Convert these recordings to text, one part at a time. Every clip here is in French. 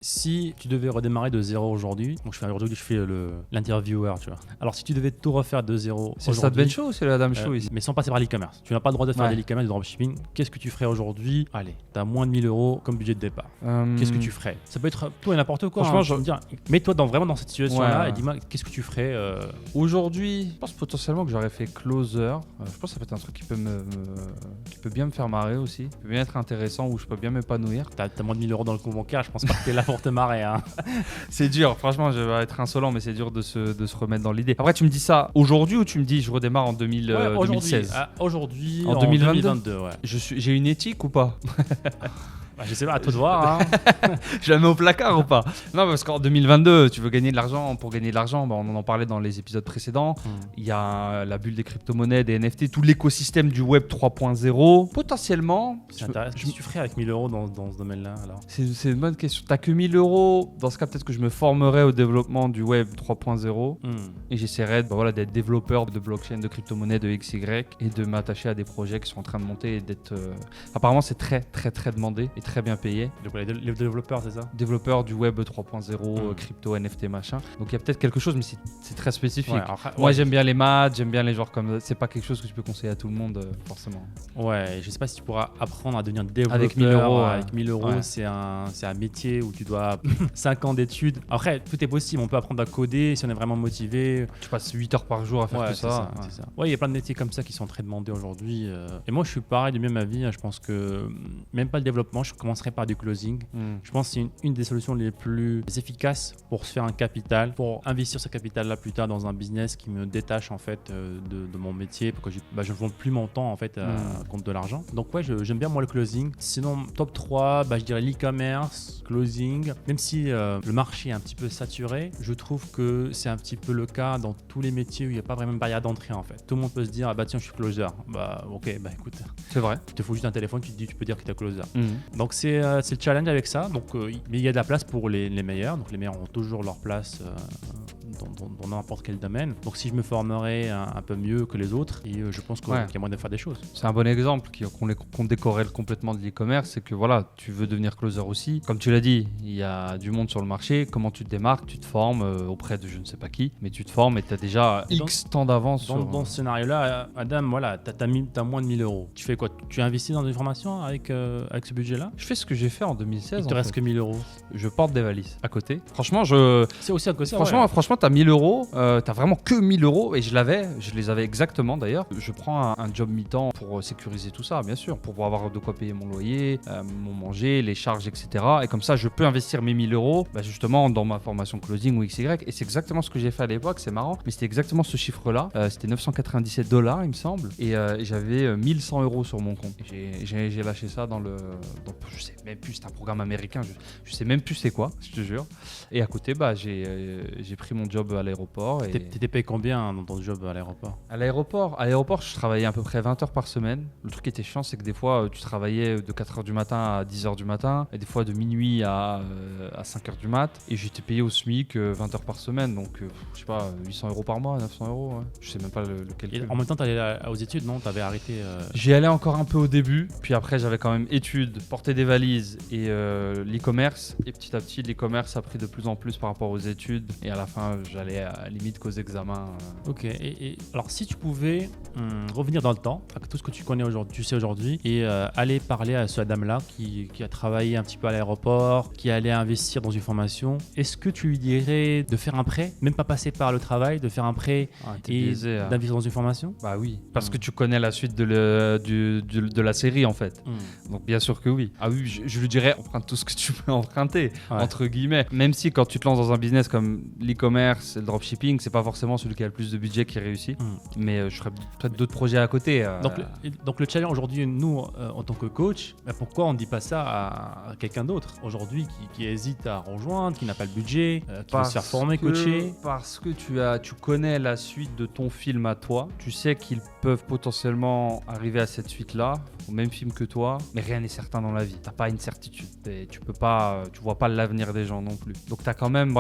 Si tu devais redémarrer de zéro aujourd'hui, donc je fais l'intervieweur, tu vois. Alors si tu devais tout refaire de zéro C'est le aujourd'hui, Sad Ben Show ou c'est le Adam Show ici? mais sans passer par l'e-commerce. Tu n'as pas le droit de faire de l'e-commerce, du dropshipping. Qu'est-ce que tu ferais aujourd'hui? Allez, tu as moins de 1000 euros comme budget de départ. Qu'est-ce que tu ferais? Ça peut être tout et n'importe quoi. Franchement, je veux dire, mets-toi vraiment dans cette situation-là et dis-moi qu'est-ce que tu ferais. Aujourd'hui, je pense potentiellement que j'aurais fait closer. Je pense que ça peut être un truc qui peut bien me faire marrer aussi, qui peut bien être intéressant, où je peux bien m'épanouir. T'as moins de 1000 euros dans le compte bancaire, je pense pas que t'es là pour te marrer. Hein. C'est dur, franchement, je vais être insolent, mais c'est dur de se remettre dans l'idée. Après, tu me dis ça aujourd'hui ou tu me dis je redémare en 2016? Aujourd'hui, en 2022, ouais. J'ai une éthique ou pas? Je sais pas, à toi de voir. Hein. Je la mets au placard ou pas? Non, parce qu'en 2022, tu veux gagner de l'argent. Pour gagner de l'argent, on en parlait dans les épisodes précédents. Il y a la bulle des crypto-monnaies, des NFT, tout l'écosystème du web 3.0. Potentiellement, qu'est-ce que tu ferais avec 1000 euros dans ce domaine-là alors? C'est une bonne question. T'as que 1000 euros. Dans ce cas, peut-être que je me formerais au développement du web 3.0 et j'essaierais d'être développeur de blockchain, de crypto-monnaie, de XY et de m'attacher à des projets qui sont en train de monter et d'être. Apparemment, c'est très, très, très demandé et très bien payé. Donc les développeurs, c'est ça? Développeurs du web 3.0, crypto, NFT, machin. Donc il y a peut-être quelque chose, mais c'est très spécifique. Moi, j'aime bien les maths, j'aime bien les genres comme ça. C'est pas quelque chose que tu peux conseiller à tout le monde, forcément. Ouais, je sais pas si tu pourras apprendre à devenir développeur. Avec 1000 euros. Avec 1000 euros, c'est un métier où tu dois 5 ans d'études. Après, tout est possible. On peut apprendre à coder si on est vraiment motivé. Tu passes 8 heures par jour à faire tout ça. C'est ça. Ouais, il y a plein de métiers comme ça qui sont très demandés aujourd'hui. Et moi, je suis pareil, de même avis. Je pense que même pas le développement, je commencerai par du closing. Je pense que c'est une des solutions les plus efficaces pour se faire un capital, pour investir ce capital-là plus tard dans un business qui me détache en fait de mon métier, pour que je ne vende plus mon temps en fait contre de l'argent. Donc ouais, j'aime bien moi le closing. Sinon, top 3, je dirais l'e-commerce, closing. Même si le marché est un petit peu saturé, je trouve que c'est un petit peu le cas dans tous les métiers où il n'y a pas vraiment de barrière d'entrée en fait. Tout le monde peut se dire, tiens, je suis closer. Ok, écoute. C'est vrai. Il te faut juste un téléphone, tu peux dire que tu es closer. Donc c'est le challenge avec ça. Donc, mais il y a de la place pour les meilleurs. Donc les meilleurs ont toujours leur place dans n'importe quel domaine. Donc si je me formerais un peu mieux que les autres, et je pense qu'il y a moyen de faire des choses. C'est un bon exemple qu'on décorrèle complètement de l'e-commerce. C'est que voilà, tu veux devenir closer aussi. Comme tu l'as dit, il y a du monde sur le marché. Comment tu te démarques? Tu te formes auprès de je ne sais pas qui, mais tu te formes et tu as déjà X temps d'avance. Dans ce scénario-là, Adam, voilà, tu as moins de 1000 euros. Tu fais quoi? Tu investis dans une formation avec ce budget-là? Je fais ce que j'ai fait en 2016. Il te reste que 1000 euros. Je porte des valises à côté. Franchement, c'est aussi à côté. Franchement, t'as 1000 euros. T'as vraiment que 1000 euros et je les avais exactement d'ailleurs. Je prends un job mi-temps pour sécuriser tout ça, bien sûr, pour avoir de quoi payer mon loyer, mon manger, les charges, etc. Et comme ça, je peux investir mes 1000 euros justement dans ma formation closing ou XY. Et c'est exactement ce que j'ai fait à l'époque. C'est marrant, mais c'était exactement ce chiffre-là. C'était $997, il me semble. Et j'avais 1100 euros sur mon compte. J'ai lâché ça je sais même plus, c'est un programme américain, je sais même plus c'est quoi, je te jure. Et à côté, j'ai pris mon job à l'aéroport. T'étais payé combien dans ton job à l'aéroport? À l'aéroport, je travaillais à peu près 20 heures par semaine. Le truc qui était chiant, c'est que des fois, tu travaillais de 4 heures du matin à 10 heures du matin, et des fois de minuit à 5 heures du mat. Et j'étais payé au SMIC 20 heures par semaine, donc je sais pas, 800 euros par mois, 900 euros. Ouais. Je sais même pas le calcul. Et en même temps, t'allais aux études, non? T'avais arrêté J'y allais encore un peu au début, puis après, j'avais quand même études, porter des valises et l'e-commerce. Et petit à petit, l'e-commerce a pris de plus en plus par rapport aux études. Et à la fin, j'allais à limite qu'aux examens. Ok. Et alors, si tu pouvais revenir dans le temps, à tout ce que tu connais aujourd'hui, tu sais aujourd'hui, et aller parler à ce Adam-là qui a travaillé un petit peu à l'aéroport, qui allait investir dans une formation, est-ce que tu lui dirais de faire un prêt, même pas passer par le travail, de faire un prêt et d'investir dans une formation? Bah oui, parce que tu connais la suite de la série en fait. Donc bien sûr que oui. Ah oui, je lui dirais emprunte tout ce que tu peux emprunter, entre guillemets. Même si quand tu te lances dans un business comme l'e-commerce et le dropshipping, c'est pas forcément celui qui a le plus de budget qui réussit. Mais je ferais peut-être d'autres projets à côté. Donc le challenge aujourd'hui, nous, en tant que coach, pourquoi on ne dit pas ça à quelqu'un d'autre aujourd'hui qui hésite à rejoindre, qui n'a pas le budget, qui veut se faire former, coacher? Parce que tu connais la suite de ton film à toi. Tu sais qu'ils peuvent potentiellement arriver à cette suite-là, au même film que toi, mais rien n'est certain dans la vie. T'as pas une certitude. Tu vois pas l'avenir des gens non plus. Donc t'as quand même,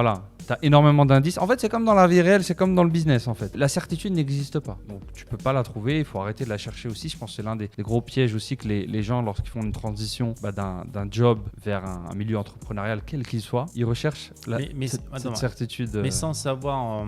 tu as énormément d'indices. En fait, c'est comme dans la vie réelle, c'est comme dans le business en fait. La certitude n'existe pas. Donc tu peux pas la trouver, il faut arrêter de la chercher aussi. Je pense que c'est l'un des gros pièges aussi que les gens, lorsqu'ils font une transition d'un job vers un milieu entrepreneurial, quel qu'il soit, ils recherchent cette certitude. Mais sans savoir...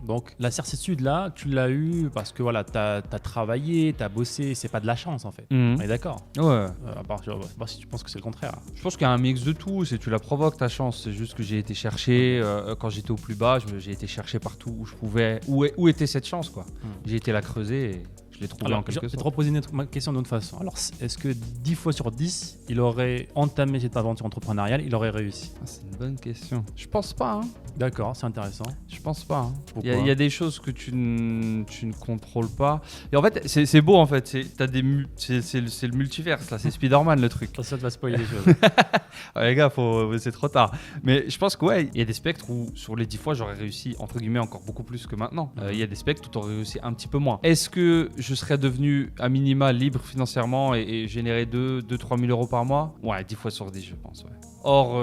Donc la certitude là, tu l'as eu parce que voilà, tu as travaillé, tu as bossé, c'est pas de la chance en fait. On est d'accord? Ouais. À part si tu penses que c'est le contraire. Je pense qu'il y a un mix de tout, c'est tu la provoques ta chance, c'est juste que j'ai été chercher, quand j'étais au plus bas, j'ai été chercher partout où je pouvais, où était cette chance quoi. J'ai été la creuser et je l'ai trouvée en quelque sorte. Je vais te reposer ma question d'une autre façon. Alors est-ce que 10 fois sur 10, il aurait entamé cette aventure entrepreneuriale, il aurait réussi? C'est une bonne question. Je pense pas. D'accord, c'est intéressant. Je pense pas. Pourquoi? Il y a des choses que tu ne contrôles pas. Et en fait, c'est beau en fait. C'est le multiverse là. C'est Spider-Man le truc. Ça te va spoiler les choses. Les gars, c'est trop tard. Mais je pense que ouais, il y a des spectres où sur les 10 fois, j'aurais réussi entre guillemets encore beaucoup plus que maintenant. Il y a des spectres où tu aurais réussi un petit peu moins. Est-ce que je serais devenu à minima libre financièrement et générer 2-3 000 euros par mois? Ouais, 10 fois sur 10, je pense. Ouais. Or,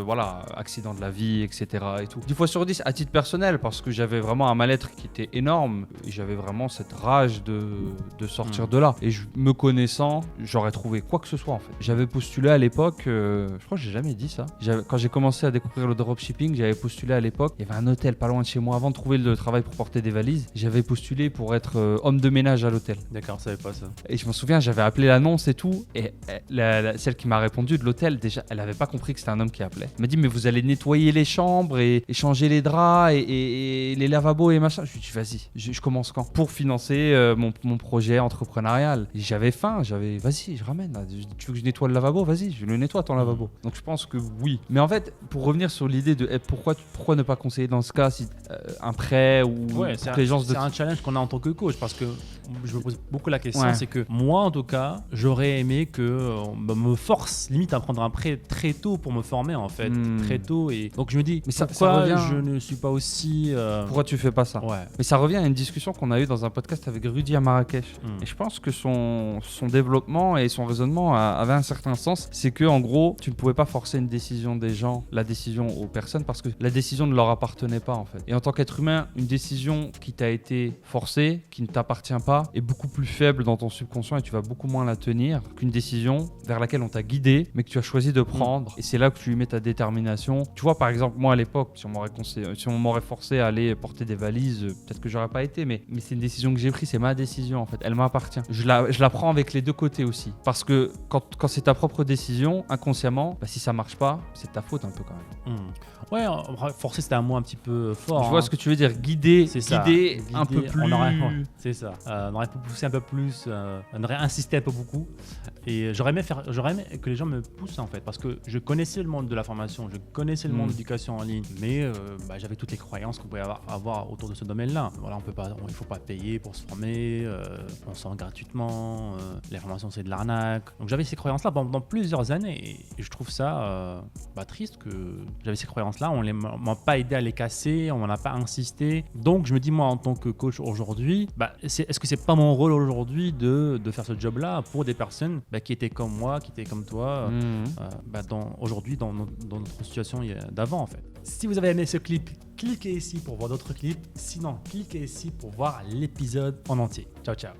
voilà, accident de la vie, etc. et tout. 10 fois sur 10 à titre personnel, parce que j'avais vraiment un mal-être qui était énorme et j'avais vraiment cette rage de sortir de là. Et me connaissant, j'aurais trouvé quoi que ce soit en fait. J'avais postulé à l'époque, je crois que j'ai jamais dit ça. Quand j'ai commencé à découvrir le dropshipping, j'avais postulé à l'époque. Il y avait un hôtel pas loin de chez moi avant de trouver le travail pour porter des valises. J'avais postulé pour être homme de ménage à l'hôtel. D'accord, je savais pas ça. Et je me souviens, j'avais appelé l'annonce et tout. Et celle qui m'a répondu de l'hôtel, déjà, elle avait pas compris que c'était un homme qui appelait. Elle m'a dit, mais vous allez nettoyer les chambres et changer les draps et les lavabos et machin. Je lui ai dit, vas-y, je commence quand? Pour financer mon projet entrepreneurial. Et j'avais faim, vas-y, je ramène. Là. Tu veux que je nettoie le lavabo? Vas-y, je le nettoie ton lavabo. Donc je pense que oui. Mais en fait, pour revenir sur l'idée de pourquoi ne pas conseiller dans ce cas un prêt ou c'est un challenge qu'on a en tant que coach parce que je me pose beaucoup la question, c'est que moi en tout cas, j'aurais aimé que me force limite à prendre un prêt très tôt pour me former en fait, très tôt. Et donc je me dis, mais pourquoi je ne suis pas aussi... Pourquoi tu fais pas ça? Mais ça revient à une discussion qu'on a eue dans un podcast avec Rudy à Marrakech. Et je pense que son développement et son raisonnement avait un certain sens. C'est que en gros, tu ne pouvais pas forcer une décision des gens, la décision aux personnes, parce que la décision ne leur appartenait pas en fait. Et en tant qu'être humain, une décision qui t'a été forcée, qui ne t'appartient pas, est beaucoup plus faible dans ton subconscient et tu vas beaucoup moins la tenir qu'une décision vers laquelle on t'a guidé, mais que tu as choisi de prendre. Et c'est là que tu y mets ta détermination. Tu vois, par exemple, moi à l'époque, si on m'aurait forcé à aller porter des valises, peut-être que j'aurais pas été, mais c'est une décision que j'ai prise, c'est ma décision en fait, elle m'appartient. Je la prends avec les deux côtés aussi. Parce que quand c'est ta propre décision, inconsciemment, si ça marche pas, c'est ta faute un peu quand même. Ouais, forcer c'était un mot un petit peu fort. Je vois ce que tu veux dire, guider un peu plus. C'est ça. On aurait pu pousser un peu plus, on aurait insisté un peu beaucoup. Et j'aurais aimé que les gens me poussent en fait, parce que je connaissais le monde de la formation, je connaissais le monde de l'éducation en ligne, mais j'avais toutes les croyances qu'on pouvait avoir autour de ce domaine-là. Voilà, il faut pas payer pour se former, on sort gratuitement, les formations c'est de l'arnaque. Donc j'avais ces croyances-là pendant plusieurs années et je trouve ça triste que j'avais ces croyances-là, on m'a pas aidé à les casser, on m'en a pas insisté. Donc je me dis moi en tant que coach aujourd'hui, est-ce que c'est pas mon rôle aujourd'hui de faire ce job-là pour des personnes qui étaient comme moi, qui étaient comme toi, aujourd'hui dans notre situation d'avant en fait. Si vous avez aimé ce clip, cliquez ici pour voir d'autres clips. Sinon, cliquez ici pour voir l'épisode en entier. Ciao, ciao.